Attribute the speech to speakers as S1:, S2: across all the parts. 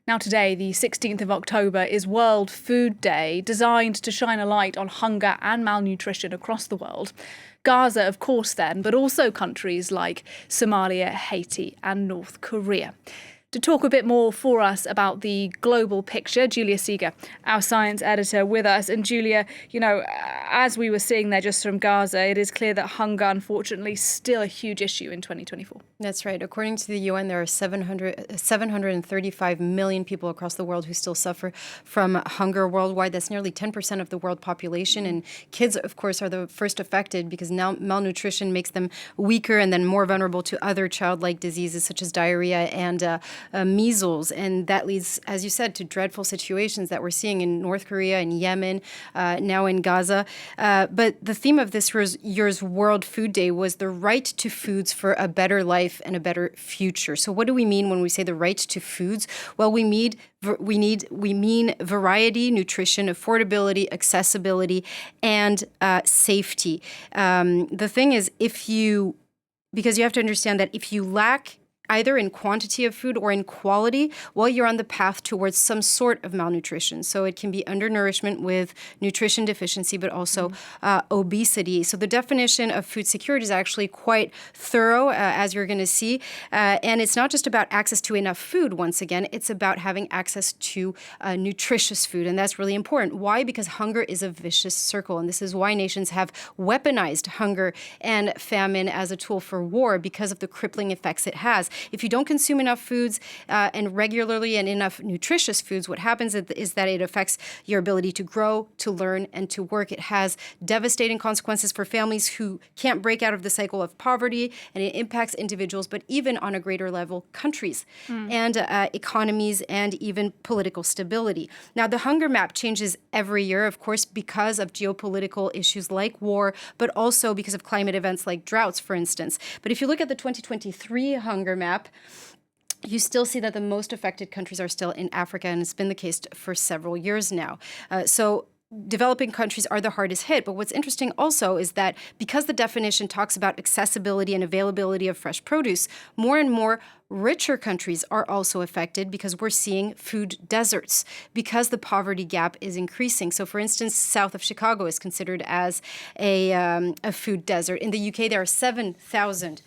S1: Now today, the 16th of October, is World Food Day, designed to shine a light on hunger and malnutrition across the world. Gaza, of course, then, but also countries like Somalia, Haiti and North Korea. To talk a bit more for us about the global picture, Julia Seeger, our science editor, with us. And Julia, as we were seeing there just from Gaza, it is clear that hunger, unfortunately, is still a huge issue in 2024.
S2: That's right. According to the UN, there are 735 million people across the world who still suffer from hunger worldwide. That's nearly 10% of the world population. And kids, of course, are the first affected because now malnutrition makes them weaker and then more vulnerable to other childlike diseases such as diarrhea and measles. And that leads, as you said, to dreadful situations that we're seeing in North Korea and Yemen, now in Gaza. But the theme of this year's World Food Day was the right to foods for a better life and a better future. So what do we mean when we say the right to foods? Well, we mean variety, nutrition, affordability, accessibility, and safety. The thing is, because you have to understand that if you lack either in quantity of food or in quality, well, you're on the path towards some sort of malnutrition. So it can be undernourishment with nutrition deficiency, but also obesity. So the definition of food security is actually quite thorough, as you're going to see. And it's not just about access to enough food, once again, it's about having access to nutritious food. And that's really important. Why? Because hunger is a vicious circle. And this is why nations have weaponized hunger and famine as a tool for war because of the crippling effects it has. If you don't consume enough foods and regularly and enough nutritious foods, what happens is that it affects your ability to grow, to learn, and to work. It has devastating consequences for families who can't break out of the cycle of poverty, and it impacts individuals, but even on a greater level, countries and economies and even political stability. Now, the hunger map changes every year, of course, because of geopolitical issues like war, but also because of climate events like droughts, for instance. But if you look at the 2023 hunger map, you still see that the most affected countries are still in Africa, and it's been the case for several years now. So developing countries are the hardest hit. But what's interesting also is that because the definition talks about accessibility and availability of fresh produce, more and more richer countries are also affected because we're seeing food deserts because the poverty gap is increasing. So, for instance, south of Chicago is considered as a food desert. In the UK, there are 7,000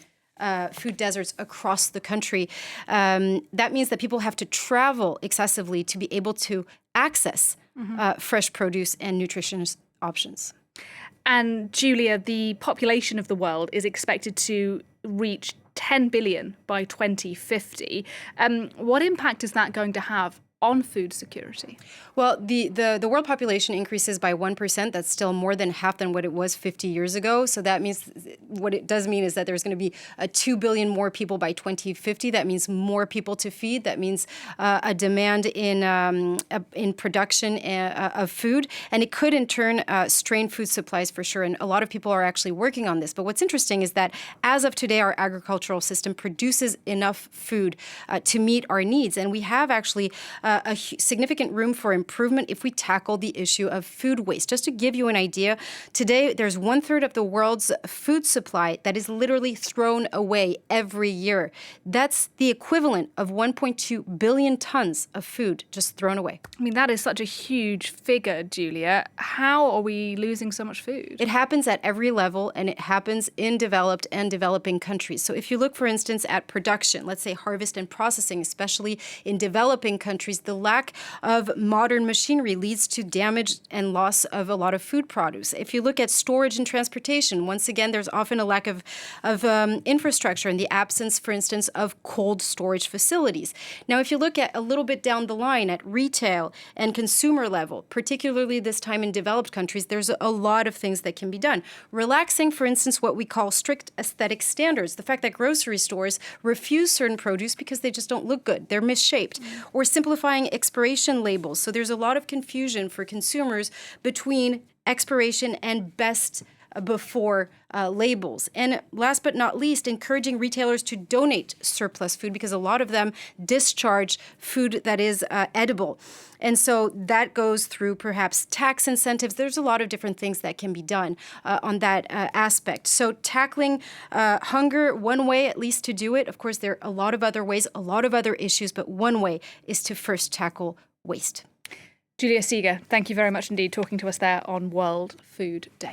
S2: food deserts across the country. That means that people have to travel excessively to be able to access fresh produce and nutritious options.
S1: And Julia, the population of the world is expected to reach 10 billion by 2050. What impact is that going to have on food security?
S2: Well, the world population increases by 1%. That's still more than half than what it was 50 years ago. So that means what it does mean is that there's going to be 2 billion more people by 2050. That means more people to feed. That means a demand in production of food. And it could in turn strain food supplies for sure. And a lot of people are actually working on this. But what's interesting is that as of today, our agricultural system produces enough food to meet our needs. And we have actually a significant room for improvement if we tackle the issue of food waste. Just to give you an idea, today there's 1/3 of the world's food supply that is literally thrown away every year. That's the equivalent of 1.2 billion tons of food just thrown away.
S1: I mean, that is such a huge figure, Julia. How are we losing so much food?
S2: It happens at every level, and it happens in developed and developing countries. So if you look, for instance, at production, let's say harvest and processing, especially in developing countries, the lack of modern machinery leads to damage and loss of a lot of food produce. If you look at storage and transportation, once again, there's often a lack of infrastructure and the absence, for instance, of cold storage facilities. Now, if you look at a little bit down the line at retail and consumer level, particularly this time in developed countries, there's a lot of things that can be done. Relaxing, for instance, what we call strict aesthetic standards, the fact that grocery stores refuse certain produce because they just don't look good, they're misshaped, or simplifying expiration labels. So there's a lot of confusion for consumers between expiration and best before labels. And last but not least, encouraging retailers to donate surplus food, because a lot of them discharge food that is edible. And so that goes through perhaps tax incentives. There's a lot of different things that can be done on that aspect. So tackling hunger, one way at least to do it, of course, there are a lot of other ways, a lot of other issues, but one way is to first tackle waste.
S1: Julia Seeger, thank you very much indeed talking to us there on World Food Day.